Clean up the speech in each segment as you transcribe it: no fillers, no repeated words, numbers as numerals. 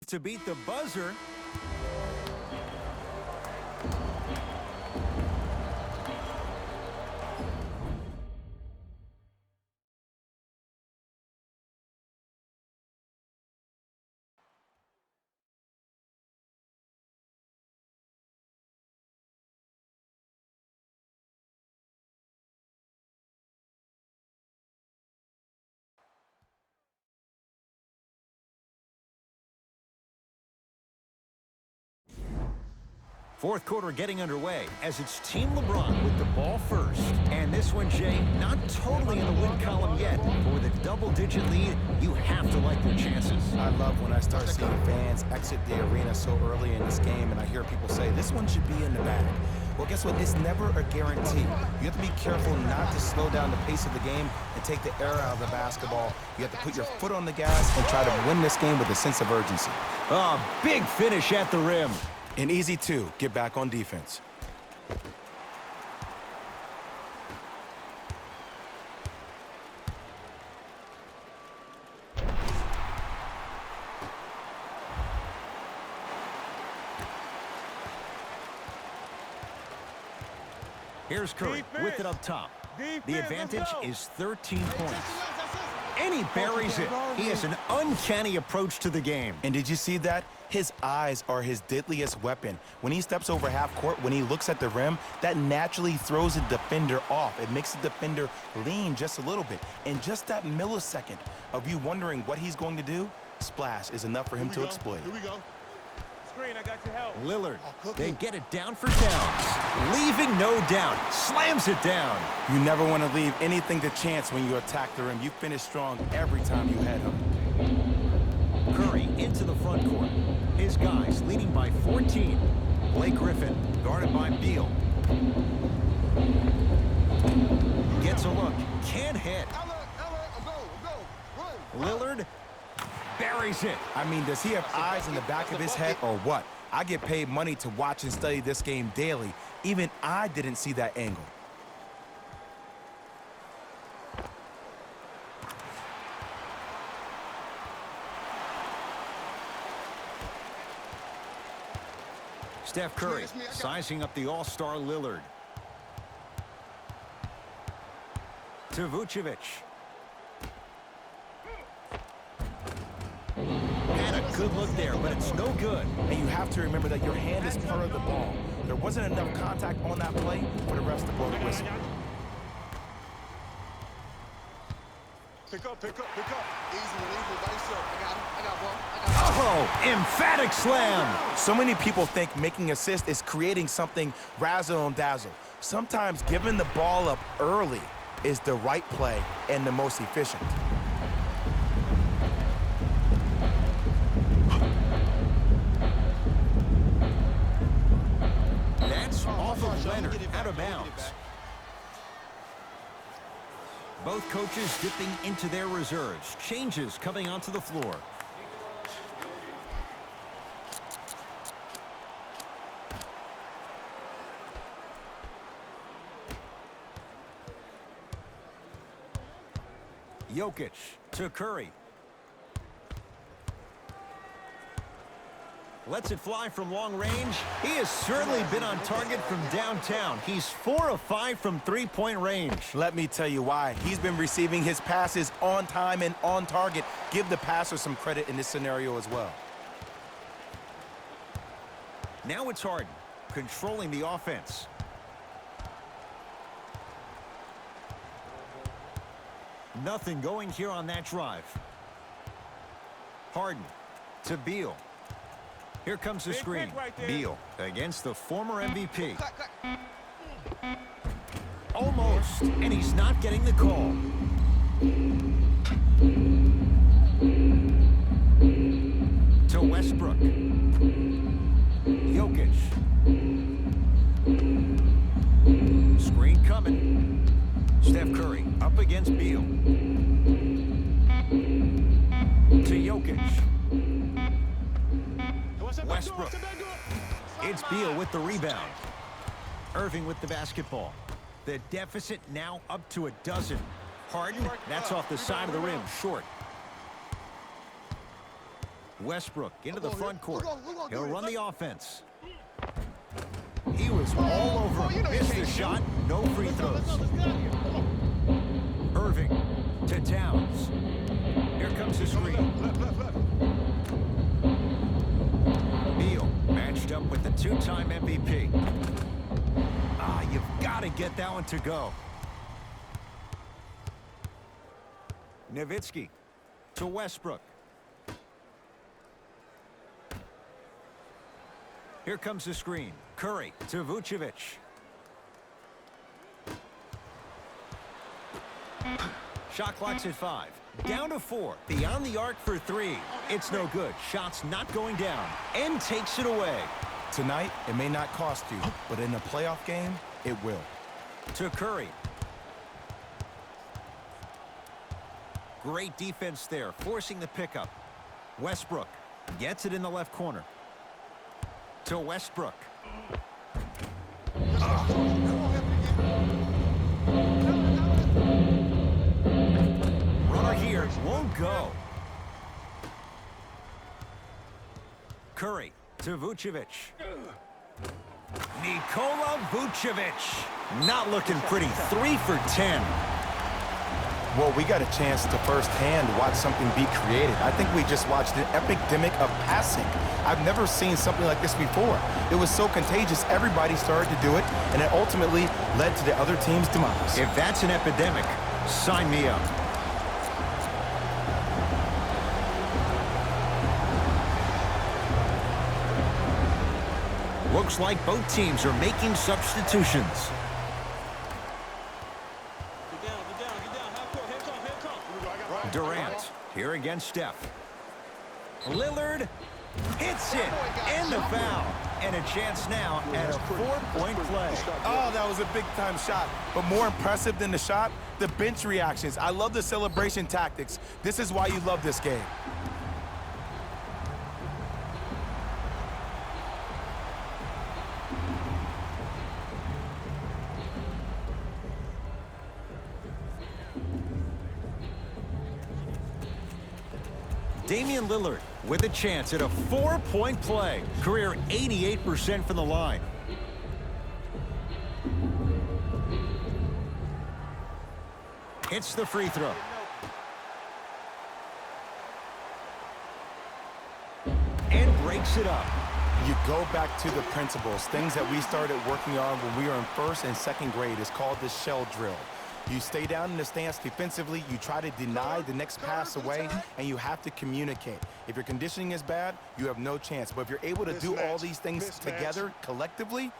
to beat the buzzer. Fourth quarter getting underway as it's Team Lebron with the ball first. And this one, Jay, not totally in the win column yet, but with a double-digit lead, you have to like their chances. I love when I start seeing fans exit the arena so early in this game, and I hear people say, this one should be in the bag. Well, guess what? It's never a guarantee. You have to be careful not to slow down the pace of the game and take the air out of the basketball. You have to put your foot on the gas and try to win this game with a sense of urgency. Oh, big finish at the rim. And easy, too. Get back on defense. Here's Curry with it up top. The advantage is 13 points. And he buries it. He has an uncanny approach to the game. And did you see that? His eyes are his deadliest weapon. When he steps over half court, when he looks at the rim, that naturally throws the defender off. It makes the defender lean just a little bit. And just that millisecond of you wondering what he's going to do, splash is enough for him to exploit. Here we go. Screen, I got your help. Lillard, they get it down for downs. Leaving no doubt. Slams it down. You never want to leave anything to chance when you attack the rim. You finish strong every time you head home. Curry into the front court. His guys leading by 14. Blake Griffin guarded by Beal. Gets a look. Can't hit. Lillard buries it. I mean, does he have eyes in the back of his head or what? I get paid money to watch and study this game daily. Even I didn't see that angle. Steph Curry sizing up the all-star Lillard. To Vucevic. Had a good look there, but it's no good. And you have to remember that your hand is part of the ball. There wasn't enough contact on that play for the refs to blow the whistle. Pick up. Easy, base up. I got ball. Oh, emphatic slam. So many people think making assists is creating something razzle and dazzle. Sometimes giving the ball up early is the right play and the most efficient. That's off of Leonard, out of bounds. Both coaches dipping into their reserves. Changes coming onto the floor. Jokic to Curry. Lets it fly from long range. He has certainly been on target from downtown. He's 4 of 5 from three-point range. Let me tell you why. He's been receiving his passes on time and on target. Give the passer some credit in this scenario as well. Now it's Harden, controlling the offense. Nothing going here on that drive. Harden to Beal. Here comes the screen. Beal against the former MVP. Almost, and he's not getting the call. To Westbrook. Jokic. Screen coming. Steph Curry up against Beal. To Jokic. Westbrook. It's Beal with the rebound. Irving with the basketball. The deficit now up to a dozen. Harden, that's off the side of the rim, short. Westbrook into the front court. He'll run the offense. He was all over him. Missed the shot. No free throws. Irving to Towns. Here comes the screen. Neal matched up with the two-time MVP. You've got to get that one to go. Nowitzki to Westbrook. Here comes the screen. Curry to Vucevic. Shot clock's at 5. Down to 4. Beyond the arc for 3. It's no good. Shot's not going down. And takes it away. Tonight, it may not cost you, but in a playoff game, it will. To Curry. Great defense there, forcing the pickup. Westbrook gets it in the left corner. To Westbrook. Runner here won't go. Curry to Vucevic. Nikola Vucevic. Not looking pretty. 3 for 10. Well, we got a chance to firsthand watch something be created. I think we just watched an epidemic of passing. I've never seen something like this before. It was so contagious, everybody started to do it, and it ultimately led to the other team's demise. If that's an epidemic, sign me up. Looks like both teams are making substitutions. Durant here against Steph. Lillard hits it, and the foul. And a chance now at a 4-point play. Oh, that was a big-time shot. But more impressive than the shot, the bench reactions. I love the celebration tactics. This is why you love this game. Damian Lillard with a chance at a 4-point play. Career 88% from the line. Hits the free throw. And breaks it up. You go back to the principles, things that we started working on when we were in first and second grade. It's called the shell drill. You stay down in the stance defensively, you try to deny the next pass away, and you have to communicate. If your conditioning is bad, you have no chance. But if you're able to do all these things together, collectively,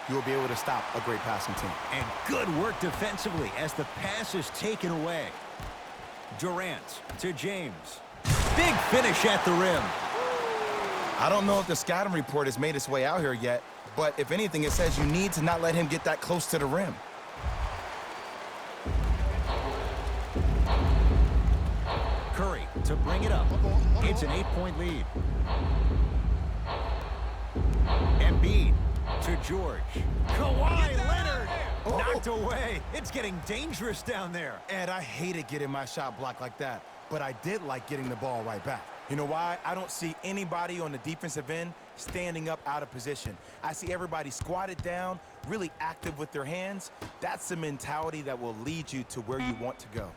you will be able to stop a great passing team. And good work defensively as the pass is taken away. Durant to James. Big finish at the rim. I don't know if the scouting report has made its way out here yet, but if anything, it says you need to not let him get that close to the rim. Curry to bring it up. It's an 8-point lead. Embiid to George. Kawhi Leonard knocked away. It's getting dangerous down there. And I hated getting my shot blocked like that, but I did like getting the ball right back. You know why? I don't see anybody on the defensive end standing up out of position. I see everybody squatted down, really active with their hands. That's the mentality that will lead you to where you want to go.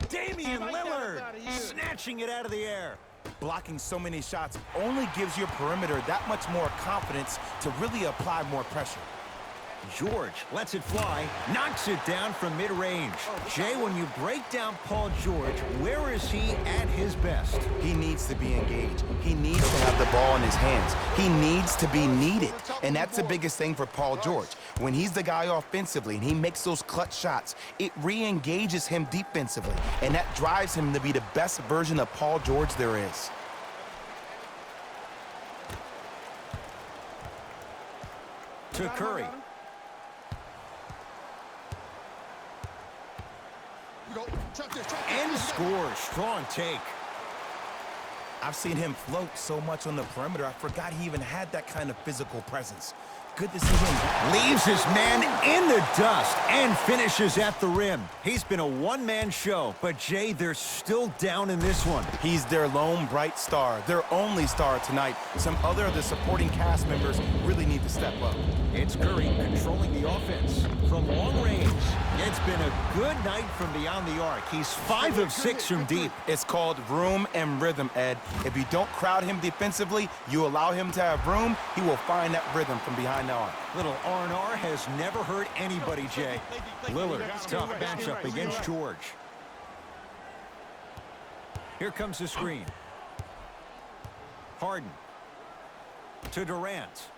Damian Lillard snatching it out of the air. Blocking so many shots only gives your perimeter that much more confidence to really apply more pressure. George lets it fly, knocks it down from mid-range. Jay, when you break down Paul George, where is he at his best? He needs to be engaged. He needs to have the ball in his hands. He needs to be needed. And that's the biggest thing for Paul George. When he's the guy offensively and he makes those clutch shots, it re-engages him defensively. And that drives him to be the best version of Paul George there is. To Curry. And scores. Strong take. I've seen him float so much on the perimeter, I forgot he even had that kind of physical presence. good to see him back. Leaves his man in the dust and finishes at the rim. He's been a one-man show, but Jay, they're still down in this one. He's their lone bright star, their only star tonight. Some other of the supporting cast members really need to step up. It's Curry controlling the offense from long range. It's been a good night from beyond the arc. He's 5 of 6 from deep. It's called room and rhythm, Ed. If you don't crowd him defensively, you allow him to have room, he will find that rhythm from behind the arc. Little R&R has never hurt anybody, Jay. Lillard's tough matchup against George. Here comes the screen. Harden to Durant.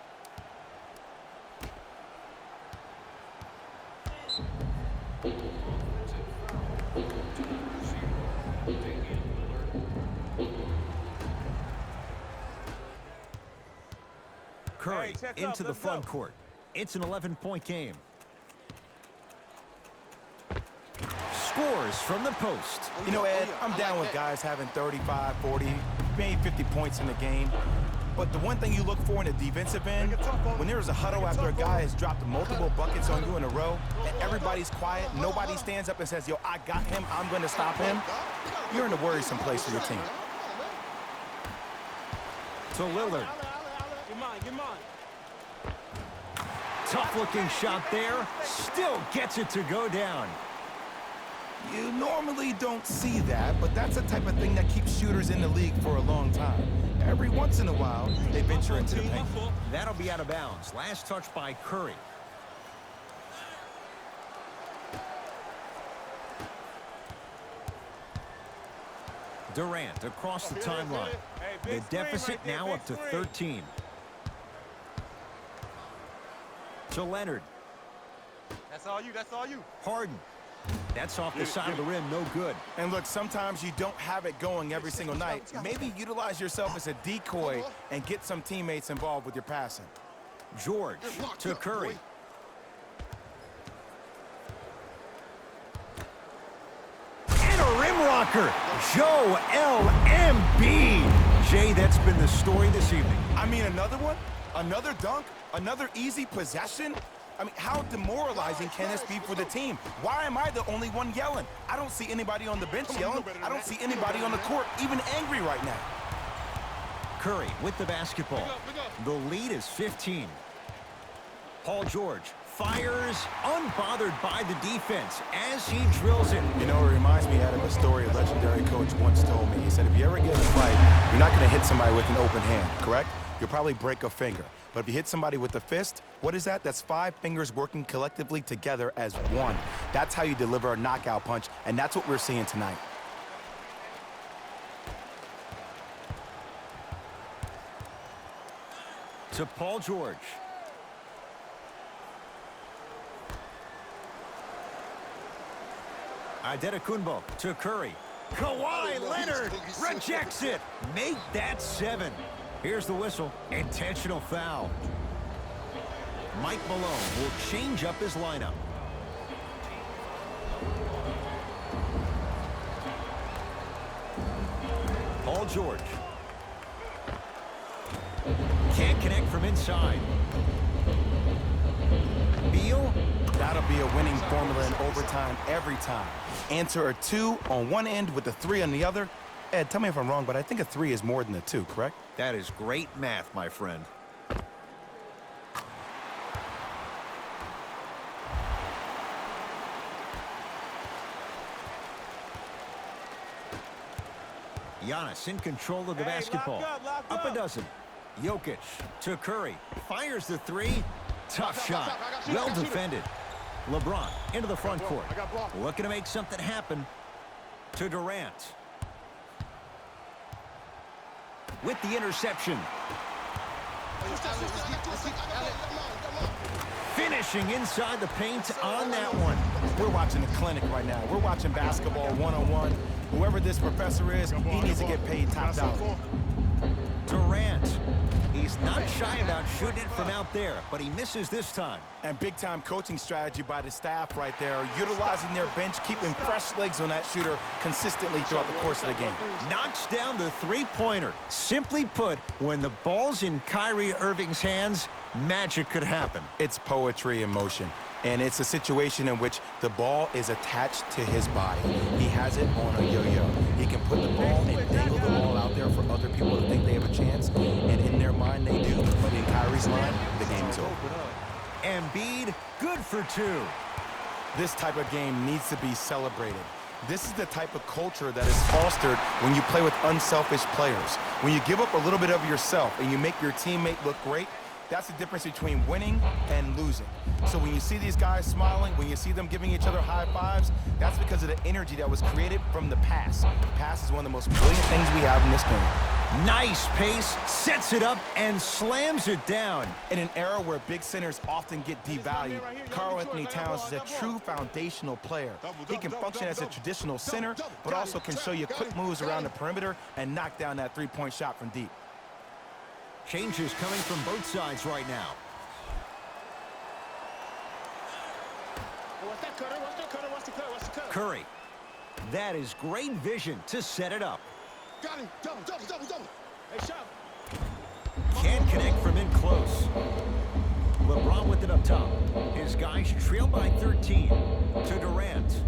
Curry into the front court. It's an 11-point game. Scores from the post. You know, Ed, I'm down with guys having 35, 40, maybe 50 points in the game. But the one thing you look for in the defensive end, when there's a huddle after a guy has dropped multiple buckets on you in a row, and everybody's quiet, nobody stands up and says, yo, I got him, I'm going to stop him, you're in a worrisome place for your team. To Lillard. Tough-looking shot there. Still gets it to go down. You normally don't see that, but that's the type of thing that keeps shooters in the league for a long time. Every once in a while, they venture into the paint. That'll be out of bounds. Last touch by Curry. Durant across the timeline. The deficit now up to 13. To Leonard. That's all you. That's all you. Harden. That's off the side of the rim. No good. And look, sometimes you don't have it going every single night. Maybe utilize yourself as a decoy and get some teammates involved with your passing. George to Curry. And a rim rocker. Joel Embiid. Jay, that's been the story this evening. I mean, another one? Another dunk? Another easy possession? I mean, how demoralizing can this be for the team? Why am I the only one yelling? I don't see anybody on the bench yelling. I don't see anybody on the court even angry right now. Curry with the basketball. The lead is 15. Paul George fires, unbothered by the defense as he drills it. You know, it reminds me out of a story a legendary coach once told me. He said, if you ever get in a fight, you're not going to hit somebody with an open hand, correct? You'll probably break a finger. But if you hit somebody with a fist, what is that? That's 5 fingers working collectively together as one. That's how you deliver a knockout punch, and that's what we're seeing tonight. To Paul George. Adetokunbo to Curry. Kawhi Leonard rejects it. Make that 7. Here's the whistle. Intentional foul. Mike Malone will change up his lineup. Paul George. Can't connect from inside. Beal. That'll be a winning formula in overtime every time. Answer a 2 on one end with a 3 on the other. Ed, tell me if I'm wrong, but I think a 3 is more than a 2, correct? That is great math, my friend. Giannis in control of the basketball. Up a dozen. Jokic to Curry. Fires the 3. Tough shot. Well defended. LeBron into the front court. Looking to make something happen. To Durant. With the interception. Finishing inside the paint on that one. We're watching a clinic right now. We're watching basketball one-on-one. Whoever this professor is, he needs to get paid top dollar. Durant. He's not shy about shooting it from out there, but he misses this time. And big-time coaching strategy by the staff right there, utilizing their bench, keeping fresh legs on that shooter consistently throughout the course of the game. Knocks down the three-pointer. Simply put, when the ball's in Kyrie Irving's hands, magic could happen. It's poetry in motion. And it's a situation in which the ball is attached to his body. He has it on a yo-yo. He can put the ball and dangle the ball out there for other people to think they have a chance. And in their mind, they do. But in Kyrie's mind, the game is over. Embiid, good for two. This type of game needs to be celebrated. This is the type of culture that is fostered when you play with unselfish players. When you give up a little bit of yourself and you make your teammate look great, that's the difference between winning and losing. So when you see these guys smiling, when you see them giving each other high fives, that's because of the energy that was created from the pass. The pass is one of the most brilliant things we have in this game. Nice pace, sets it up, and slams it down. In an era where big centers often get devalued, Karl-Anthony Towns is a true foundational player. He can function as a traditional center, but also can show you quick moves around the perimeter and knock down that three-point shot from deep. Changes coming from both sides right now. Curry. That is great vision to set it up. Got him. Double. Hey, shot. Can't connect from in close. LeBron with it up top. His guys trail by 13 to Durant.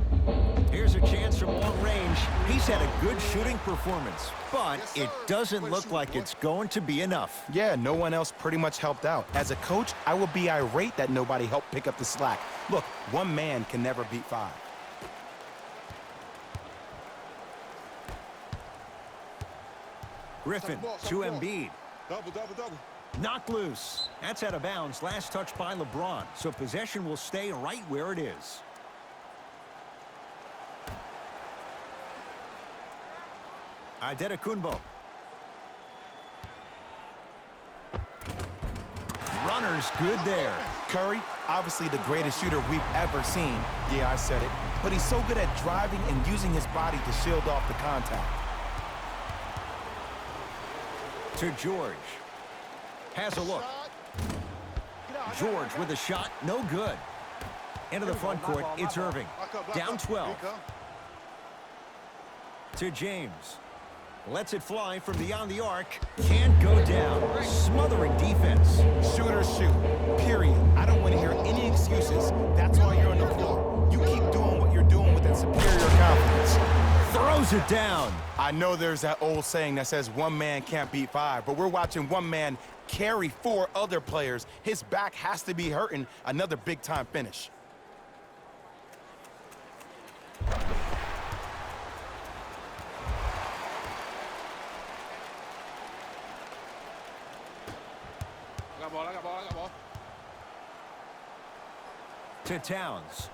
Here's a chance from long range. He's had a good shooting performance, but it doesn't look like it's going to be enough. Yeah, no one else pretty much helped out. As a coach, I would be irate that nobody helped pick up the slack. Look, one man can never beat five. Griffin to Embiid. Double. Knocked loose. That's out of bounds. Last touch by LeBron. So possession will stay right where it is. Adetokunbo. Runner's good there. Curry, obviously the greatest shooter we've ever seen. Yeah, I said it. But he's so good at driving and using his body to shield off the contact. To George. Has a look. George with a shot. No good. Into the front court. It's Irving. Down 12. To James. Lets it fly from beyond the arc. Can't go down. Smothering defense. Shooters shoot. Period. I don't want to hear any excuses. That's why you're on the floor. You keep doing what you're doing with that superior confidence. Throws it down. I know there's that old saying that says one man can't beat five, but we're watching one man carry four other players. His back has to be hurting. Another big-time finish. I got ball. To Towns.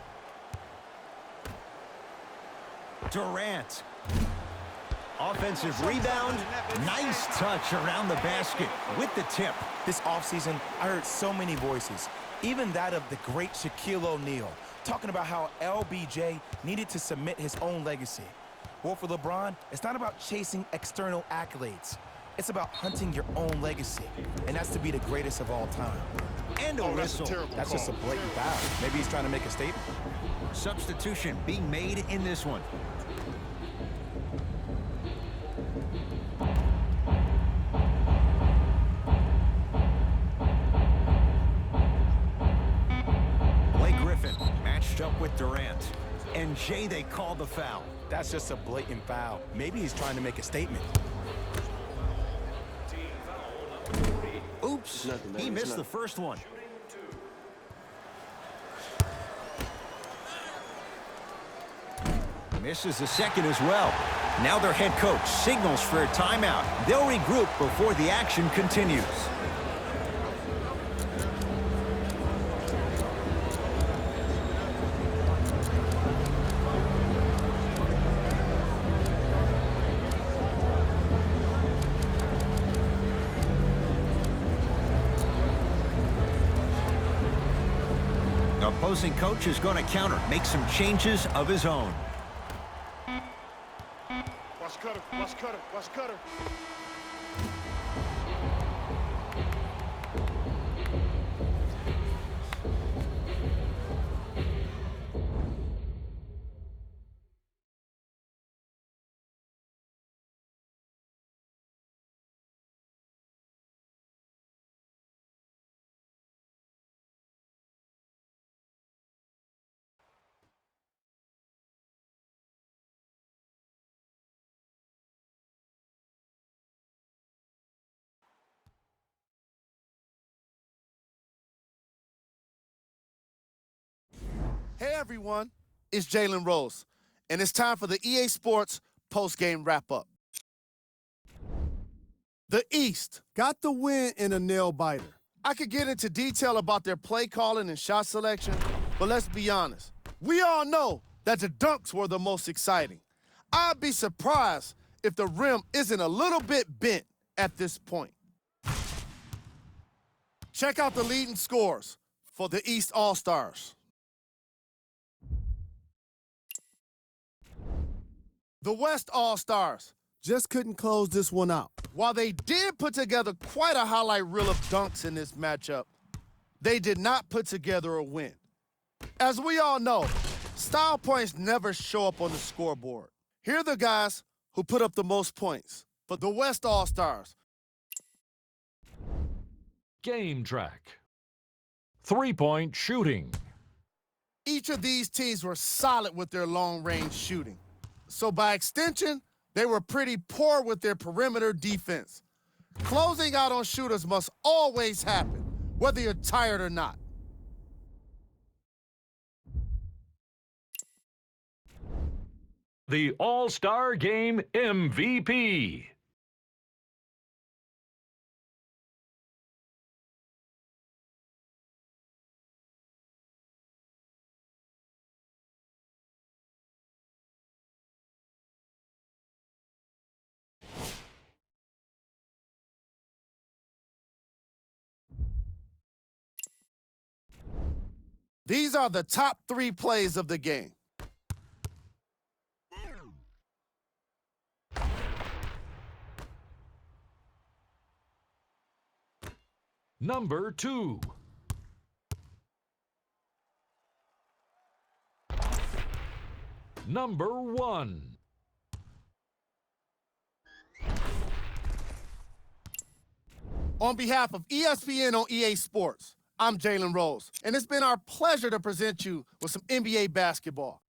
Durant. Offensive rebound. Nice touch around the basket with the tip. This offseason, I heard so many voices, even that of the great Shaquille O'Neal, talking about how LBJ needed to submit his own legacy. Well, for LeBron, it's not about chasing external accolades. It's about hunting your own legacy, and that's to be the greatest of all time. And a whistle. That's just a blatant foul. Maybe he's trying to make a statement. Substitution being made in this one. Blake Griffin matched up with Durant. And Jay, they call the foul. That's just a blatant foul. Maybe he's trying to make a statement. Oops, he missed the first one. Misses the second as well. Now their head coach signals for a timeout. They'll regroup before the action continues. Opposing coach is going to counter, make some changes of his own. Watch Cutter. Hey everyone, it's Jalen Rose, and it's time for the EA Sports post-game wrap-up. The East got the win in a nail-biter. I could get into detail about their play calling and shot selection, but let's be honest. We all know that the dunks were the most exciting. I'd be surprised if the rim isn't a little bit bent at this point. Check out the leading scores for the East All-Stars. The West All-Stars just couldn't close this one out. While they did put together quite a highlight reel of dunks in this matchup, they did not put together a win. As we all know, style points never show up on the scoreboard. Here are the guys who put up the most points for the West All-Stars. Game track. Three-point shooting. Each of these teams were solid with their long-range shooting. So by extension, they were pretty poor with their perimeter defense. Closing out on shooters must always happen, whether you're tired or not. The All-Star Game MVP. These are the top 3 plays of the game. Number 2. Number 1. On behalf of ESPN on EA Sports, I'm Jalen Rose, and it's been our pleasure to present you with some NBA basketball.